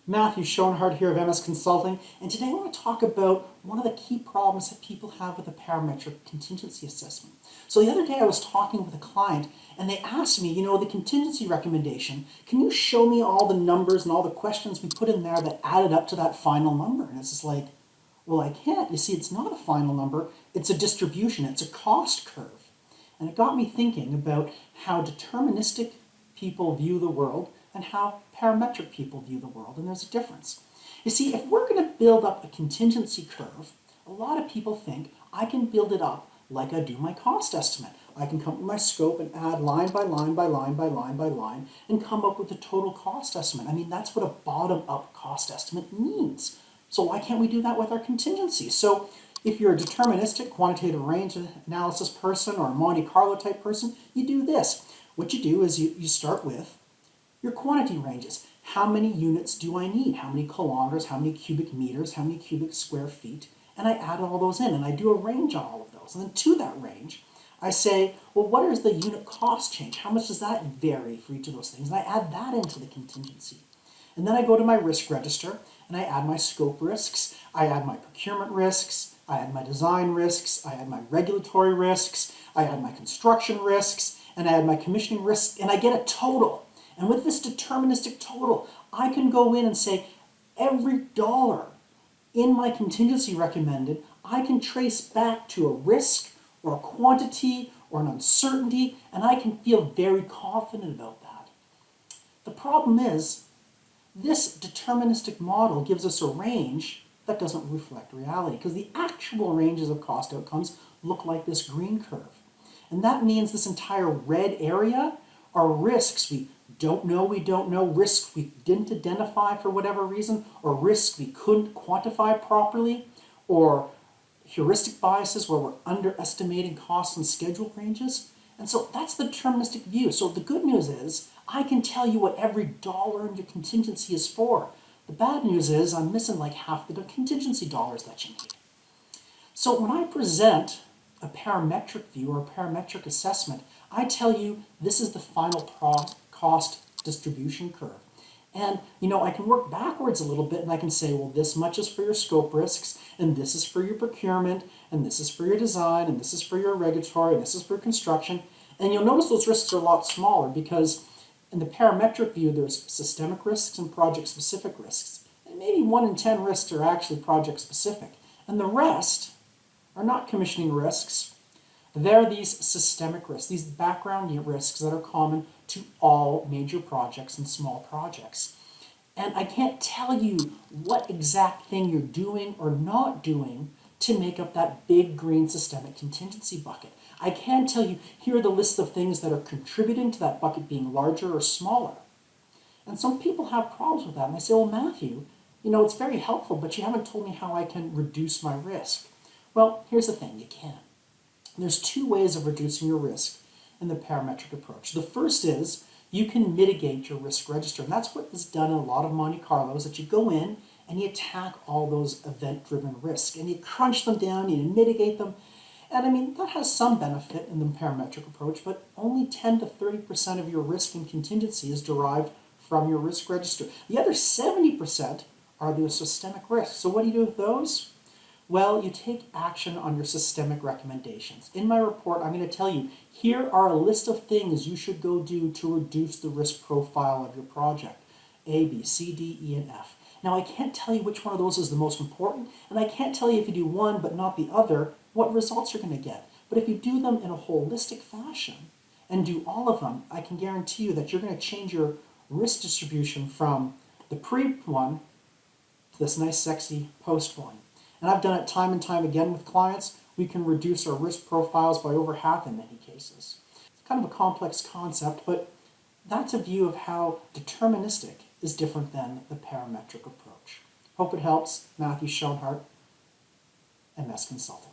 Matthew Schoenhardt here of MS Consulting, and today I want to talk about one of the key problems that people have with the parametric contingency assessment. So the other day I was talking with a client and they asked me, the contingency recommendation, can you show me all the numbers and all the questions we put in there that added up to that final number? And it's just like, well, I can't. You see, it's not a final number, it's a distribution, it's a cost curve. And it got me thinking about how deterministic people view the world and how parametric people view the world, and there's a difference. You see, if we're going to build up a contingency curve, a lot of people think I can build it up like I do my cost estimate. I can come up with my scope and add line by line by line by line by line and come up with the total cost estimate. I mean, that's what a bottom-up cost estimate means. So why can't we do that with our contingency? So if you're a deterministic quantitative range analysis person or a Monte Carlo type person, you do this. What you do is you start with your quantity ranges. How many units do I need? How many kilometers? How many cubic meters? How many cubic square feet? And I add all those in and I do a range on all of those. And then to that range, I say, well, what is the unit cost change? How much does that vary for each of those things? And I add that into the contingency. And then I go to my risk register and I add my scope risks, I add my procurement risks, I add my design risks, I add my regulatory risks, I add my construction risks, and I add my commissioning risks, and I get a total. And with this deterministic total, I can go in and say every dollar in my contingency recommended, I can trace back to a risk or a quantity or an uncertainty, and I can feel very confident about that. The problem is, this deterministic model gives us a range that doesn't reflect reality because the actual ranges of cost outcomes look like this green curve. And that means this entire red area are risks we don't know, risks we didn't identify for whatever reason, or risks we couldn't quantify properly, or heuristic biases where we're underestimating cost and schedule ranges. And so that's the deterministic view. So the good news is I can tell you what every dollar in your contingency is for. The bad news is I'm missing like half the contingency dollars that you need. So when I present a parametric view or a parametric assessment, I tell you this is the final cost distribution curve. And I can work backwards a little bit and I can say, well, this much is for your scope risks, and this is for your procurement, and this is for your design, and this is for your regulatory, and this is for construction. And you'll notice those risks are a lot smaller because in the parametric view, there's systemic risks and project-specific risks. And maybe 1 in 10 risks are actually project-specific. And the rest are not commissioning risks. They're these systemic risks, these background risks that are common to all major projects and small projects. And I can't tell you what exact thing you're doing or not doing to make up that big green systemic contingency bucket. I can tell you, here are the lists of things that are contributing to that bucket being larger or smaller. And some people have problems with that. And they say, well, Matthew, it's very helpful, but you haven't told me how I can reduce my risk. Well, here's the thing, you can. There's 2 ways of reducing your risk in the parametric approach. The first is you can mitigate your risk register. And that's what is done in a lot of Monte Carlos, that you go in and you attack all those event-driven risks. And you crunch them down, you mitigate them. And that has some benefit in the parametric approach, but only 10 to 30% of your risk and contingency is derived from your risk register. The other 70% are the systemic risks. So what do you do with those? Well, you take action on your systemic recommendations. In my report, I'm going to tell you, here are a list of things you should go do to reduce the risk profile of your project. A, B, C, D, E, and F. Now, I can't tell you which one of those is the most important, and I can't tell you if you do one but not the other, what results you're going to get. But if you do them in a holistic fashion and do all of them, I can guarantee you that you're going to change your risk distribution from the pre one to this nice, sexy post one. And I've done it time and time again with clients. We can reduce our risk profiles by over half in many cases. It's kind of a complex concept, but that's a view of how deterministic is different than the parametric approach. Hope it helps. Matthew Schoenhardt, MS Consulting.